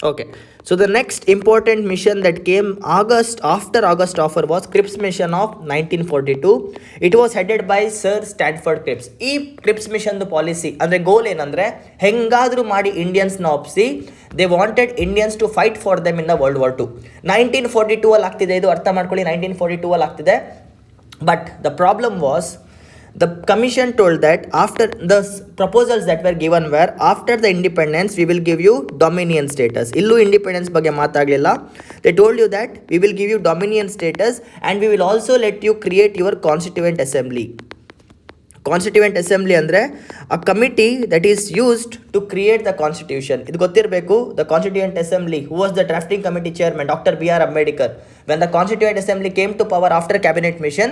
Okay, so the next important mission that came after August offer was Cripps mission of 1942. It was headed by Sir Stanford Cripps. ಈ Cripps mission policy ಅಂದರೆ goal ಏನಂದರೆ ಹೆಂಗಾದರೂ ಮಾಡಿ ಇಂಡಿಯನ್ಸ್ನ ಒಪ್ಪಿಸಿ they wanted Indians to fight for them in the world war 2. 1942 ಅಲ್ಲಿ ಆಗ್ತಿದೆ, ಇದು ಅರ್ಥ ಮಾಡ್ಕೊಳ್ಳಿ, 1942 ಅಲ್ಲಿ ಆಗ್ತಿದೆ. But the problem was the commission told that after the proposals that were given were after the independence we will give you dominion status. Illu independence ಬಗ್ಗೆ ಮಾತಾಗಲಿಲ್ಲ. They told you that we will give you dominion status and we will also let you create your constituent assembly. Constituent assembly ಅಂದರೆ a committee that is used to create the constitution. ಇದು ಗೊತ್ತಿರಬೇಕು. The constituent assembly, who was the drafting committee chairman, Dr. B.R. Ambedkar. When the constituent assembly came to power after cabinet mission,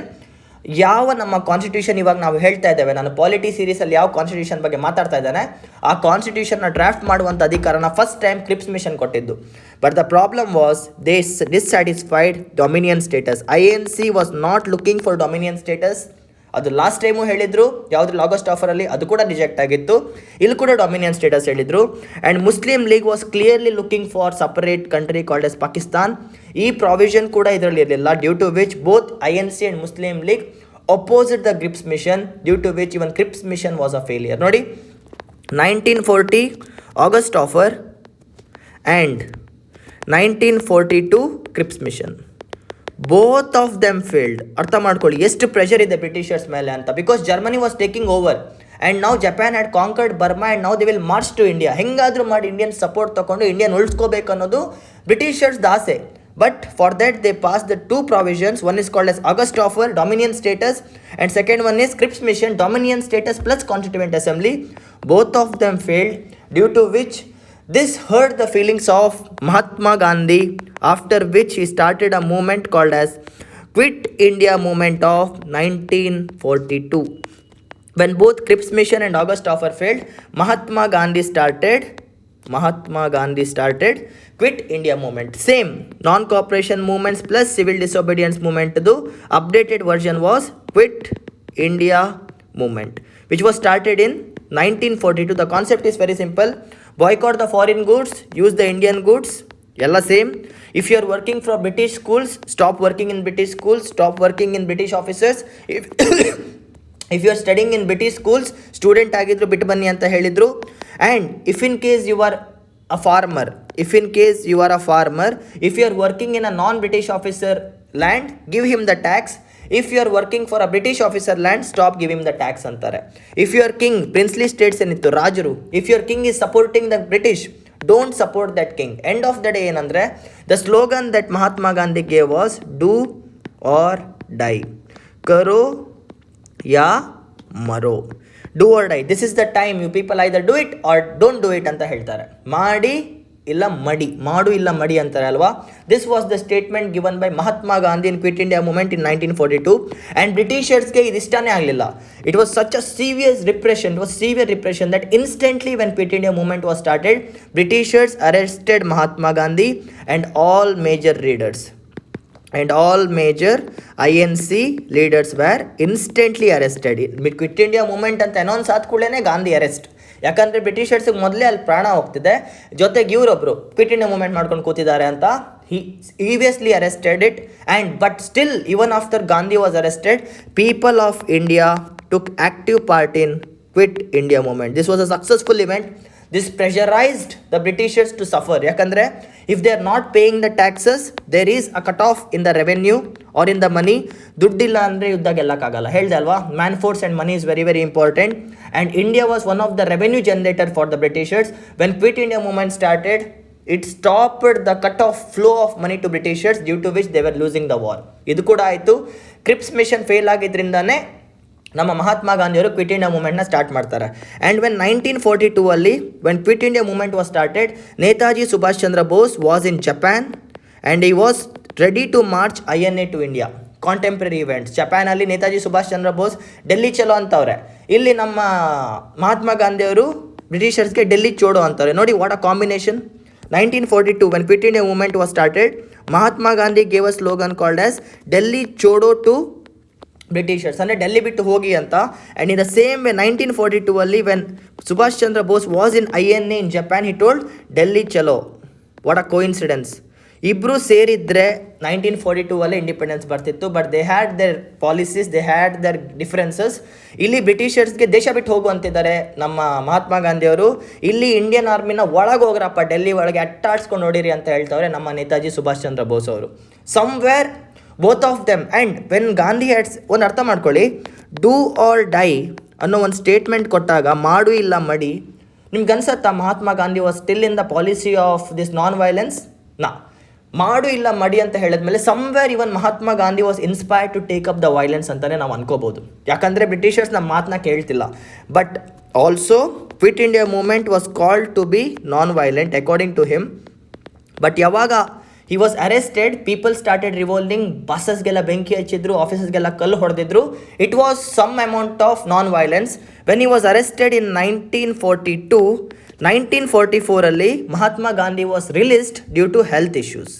ಯಾವ ನಮ್ಮ constitution ಇವಾಗ ನಾವು ಹೇಳ್ತಾ ಇದ್ದೇವೆ, ನಾನು polity ಸೀರೀಸಲ್ಲಿ ಯಾವ ಕಾನ್ಸ್ಟಿಟ್ಯೂಷನ್ ಬಗ್ಗೆ ಮಾತಾಡ್ತಾ ಇದ್ದಾನೆ, ಆ ಕಾನ್ಸ್ಟಿಟ್ಯೂಷನ್ನ ಡ್ರಾಫ್ಟ್ ಮಾಡುವಂಥ ಅಧಿಕಾರನ ಫಸ್ಟ್ ಟೈಮ್ ಕ್ರಿಪ್ಸ್ ಮಿಷನ್ ಕೊಟ್ಟಿದ್ದು. But the problem was they dissatisfied dominion status. INC was not looking for dominion status. ಅದು ಲಾಸ್ಟ್ ಟೈಮು ಹೇಳಿದರು, ಯಾವುದ್ರಲ್ಲಿ ಆಗಸ್ಟ್ ಆಫರಲ್ಲಿ, ಅದು ಕೂಡ ರಿಜೆಕ್ಟ್ ಆಗಿತ್ತು. ಇಲ್ಲಿ ಕೂಡ ಡೊಮಿನಿಯನ್ ಸ್ಟೇಟಸ್ ಹೇಳಿದರು. And Muslim League was clearly looking for separate country called as Pakistan. ಈ ಪ್ರಾವಿಷನ್ ಕೂಡ ಇದರಲ್ಲಿ ಇರಲಿಲ್ಲ, due to which both INC and Muslim League opposed the Cripps mission, due to which even Cripps mission was a failure. ನೋಡಿ, 1940 August offer and 1942 Cripps mission, both of them failed. ಅರ್ಥ ಮಾಡ್ಕೊಳ್ಳಿ ಎಷ್ಟು pressure ಇದೆ britishers ಮೇಲೆ ಅಂತ. Because Germany was taking over and ನಾವು Japan had conquered Burma and ನಾವು they will march to India. ಹೆಂಗಾದರೂ ಮಾಡಿ ಇಂಡಿಯನ್ ಸಪೋರ್ಟ್ ತೊಗೊಂಡು ಇಂಡಿಯನ್ ಉಳಿಸ್ಕೋಬೇಕು ಅನ್ನೋದು ಬ್ರಿಟಿಷರ್ಸ್ ಆಸೆ. But for that they passed the two provisions. One is called as August offer, dominion status, and second one is Cripps mission, dominion status plus constituent assembly. Both of them failed, due to which this hurt the feelings of Mahatma Gandhi, after which he started a movement called as Quit India movement of 1942. When both Cripps mission and August offer failed, Mahatma Gandhi started Quit India movement. Same non-cooperation movements plus civil disobedience movement. The updated version was Quit India movement, which was started in 1942. The concept is very simple. Boycott the foreign goods, use the Indian goods. Yalla same. If you are working for British schools, stop working in British schools, stop working in British offices. If you are studying in British schools, student ಆಗಿದ್ರು ಬಿಟ್ಟು ಬನ್ನಿ ಅಂತ ಹೇಳಿದ್ರು. And if in case you are a farmer, if you are working in a non-British officer land, give him the tax. If you are working for a British officer land, stop give him the tax ಅಂತಾರೆ. If your king, princely states ಏನಿತ್ತು ರಾಜರು, if your king is supporting the British, don't support that king. End of the day ಏನಂದರೆ, the slogan that Mahatma Gandhi gave was do or die, karo ya maro. Do or die, this is the time, you people either do it or don't do it ಅಂತ ಹೇಳ್ತಾರೆ. ಮಾಡಿ ಇಲ್ಲ ಮಡಿ, ಮಾಡು ಇಲ್ಲ ಮಡಿ ಅಂತಾರೆ ಅಲ್ವಾ. This was the statement given by Mahatma Gandhi in Quit India Movement in 1942. And ಬ್ರಿಟಿಷರ್ಸ್ಗೆ ಇದು ಇಷ್ಟನೇ ಆಗಲಿಲ್ಲ. It was such a severe repression that instantly when Quit India Movement was started, britishers arrested Mahatma Gandhi and all major leaders. And all major INC leaders were instantly arrested. Quit India movement ಅಂತ announce ಆದ ಕೂಡಲೇ Gandhi arrest. ಯಾಕಂದರೆ ಬ್ರಿಟಿಷರ್ಸ್ಗೆ ಮೊದಲೇ ಅಲ್ಲಿ ಪ್ರಾಣ ಹೋಗ್ತಿದೆ, ಜೊತೆಗೆ ಇವರೊಬ್ಬರು quit India moment ಮಾಡ್ಕೊಂಡು ಕೂತಿದ್ದಾರೆ ಅಂತ he seriously arrested it. And but still, even after Gandhi was arrested, people of India took active part in Quit India movement. This was a successful event. This pressurized the Britishers to suffer. ಯಾಕಂದರೆ if they are not paying the taxes, there is a cut off in the revenue or in the money. ದುಡ್ಡಿಲ್ಲ ಅಂದರೆ ಯುದ್ಧ ಗೆಲ್ಲಕ್ಕಾಗಲ್ಲ, ಹೇಳ್ದೆ ಅಲ್ವಾ. Man force and money is very very important. And India was one of the revenue generator for the Britishers. When Quit India movement started, it stopped the cut off flow of money to Britishers, due to which they were losing the war. ಇದು ಕೂಡ ಆಯಿತು. Creeps mission fail ಆಗಿದ್ದರಿಂದನೇ ನಮ್ಮ ಮಹಾತ್ಮ ಗಾಂಧಿಯವರು Quit India ಮೂವ್ಮೆಂಟ್ನ start ಮಾಡ್ತಾರೆ. And when 1942 ಅಲ್ಲಿ when Quit India Movement was started, Netaji Subhash Chandra Bose was in Japan and he was ready to march INA to India. Contemporary events, ಜಪಾನಲ್ಲಿ ನೇತಾಜಿ ಸುಭಾಷ್ ಚಂದ್ರ ಬೋಸ್ ಡೆಲ್ಲಿ ಚಲೋ ಅಂತವ್ರೆ, ಇಲ್ಲಿ ನಮ್ಮ ಮಹಾತ್ಮ ಗಾಂಧಿಯವರು ಬ್ರಿಟಿಷರ್ಸ್ಗೆ ಡೆಲ್ಲಿ ಚೋಡೋ ಅಂತಾರೆ. ನೋಡಿ what a combination. 1942 when Quit India movement was started, Mahatma Gandhi gave a slogan called as Delhi Chodo to britishers, ಅಂದರೆ ಡೆಲ್ಲಿ ಬಿಟ್ಟು ಹೋಗಿ ಅಂತ. And in the same way 1942 ಅಲ್ಲಿ when Subhash Chandra Bose was in INA in Japan, he told Delhi Chalo. What a coincidence. ಇಬ್ಬರು ಸೇರಿದ್ರೆ 1942 ಅಲ್ಲೇ independence ಬರ್ತಿತ್ತು. But they had their policies, they had their differences. ಇಲ್ಲಿ ಬ್ರಿಟಿಷರ್ಸ್ಗೆ ದೇಶ ಬಿಟ್ಟು ಹೋಗು ಅಂತಿದ್ದಾರೆ ನಮ್ಮ ಮಹಾತ್ಮ ಗಾಂಧಿಯವರು. ಇಲ್ಲಿ ಇಂಡಿಯನ್ ಆರ್ಮಿನ ಒಳಗೆ ಹೋಗ್ರಪ್ಪ, ಡೆಲ್ಲಿ ಒಳಗೆ ಅಟ್ಟಾಡ್ಸ್ಕೊಂಡು ನೋಡಿರಿ ಅಂತ ಹೇಳ್ತವ್ರೆ ನಮ್ಮ ನೇತಾಜಿ ಸುಭಾಷ್ ಚಂದ್ರ ಬೋಸ್ ಅವರು. Somewhere both of them. And when Gandhi hats, ಒಂದು ಅರ್ಥ ಮಾಡ್ಕೊಳ್ಳಿ, ಡೂ ಆರ್ ಡೈ ಅನ್ನೋ ಒಂದು ಸ್ಟೇಟ್ಮೆಂಟ್ ಕೊಟ್ಟಾಗ ಮಾಡು ಇಲ್ಲ ಮಡಿ, ನಿಮ್ಗೆ ಅನ್ಸತ್ತಾ Mahatma Gandhi was still in the policy of this non violence? ಮಾಡು ಇಲ್ಲ ಮಡಿ ಅಂತ ಹೇಳಿದ್ಮೇಲೆ somewhere even Mahatma Gandhi was inspired to take up the violence ಅಂತಲೇ ನಾವು ಅನ್ಕೋಬೋದು. ಯಾಕಂದರೆ ಬ್ರಿಟಿಷರ್ಸ್ ನಮ್ಮ ಮಾತನ್ನ ಕೇಳ್ತಿಲ್ಲ. But also Quit India Movement was called to be non violent according to him. But ಯಾವಾಗ he was arrested, people started revolving, ಬಸ್ಸಸ್ಗೆಲ್ಲ ಬೆಂಕಿ ಹಚ್ಚಿದ್ರು, ಆಫೀಸಸ್ಗೆಲ್ಲ ಕಲ್ಲು ಹೊಡೆದಿದ್ರು. It was some amount of non violence. When he was arrested in 1942, 1944 Mahatma Gandhi was released due to health issues.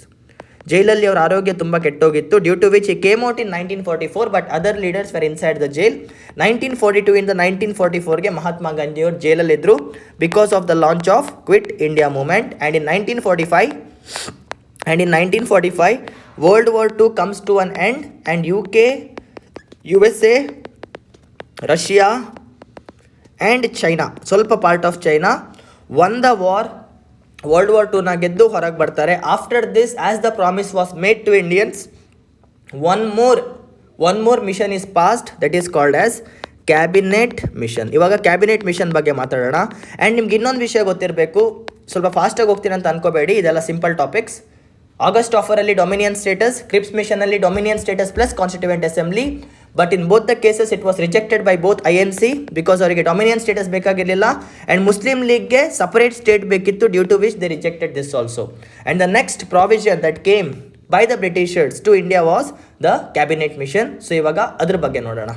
ಜೈಲಲ್ಲಿ ಅವರ ಆರೋಗ್ಯ ತುಂಬ ಕೆಟ್ಟೋಗಿತ್ತು, due to which he came out in 1944, but other leaders were inside the jail. 1942 ಇಂದ 1944ಗೆ ಮಹಾತ್ಮ ಗಾಂಧಿಯವರು ಜೈಲಲ್ಲಿದ್ದರು because of the launch of Quit India Movement. And in 1945 World War II comes to an end, and UK, USA, Russia and China, ಸ್ವಲ್ಪ part of China, won the war. World War 2ನ ಗೆದ್ದು ಹೊರಗೆ ಬರ್ತಾರೆ. After this, as the promise was made to Indians, one more mission is passed, that is called as cabinet mission. ಇವಾಗ cabinet mission ಬಗ್ಗೆ ಮಾತಾಡೋಣ. And ನಿಮ್ಗೆ ಇನ್ನೊಂದು ವಿಷಯ ಗೊತ್ತಿರಬೇಕು, ಸ್ವಲ್ಪ ಫಾಸ್ಟಾಗಿ ಹೋಗ್ತೀನಿ ಅಂತ ಅನ್ಕೋಬೇಡಿ, ಇದೆಲ್ಲ ಸಿಂಪಲ್ ಟಾಪಿಕ್ಸ್. ಆಗಸ್ಟ್ ಆಫರಲ್ಲಿ ಡೊಮಿನಿಯನ್ ಸ್ಟೇಟಸ್, ಕ್ರಿಪ್ಸ್ ಮಿಷನಲ್ಲಿ dominion status plus constituent assembly. But in both the cases it was rejected by both INC because ಅವರಿಗೆ ಡೊಮಿನಿಯನ್ ಸ್ಟೇಟಸ್ ಬೇಕಾಗಿರಲಿಲ್ಲ, ಆ್ಯಂಡ್ ಮುಸ್ಲಿಂ ಲೀಗ್ಗೆ ಸಪರೇಟ್ ಸ್ಟೇಟ್ ಬೇಕಿತ್ತು, due to which they rejected this also. And the next provision that came by the britishers to India was the cabinet mission. So ಇವಾಗ ಅದ್ರ ಬಗ್ಗೆ ನೋಡೋಣ.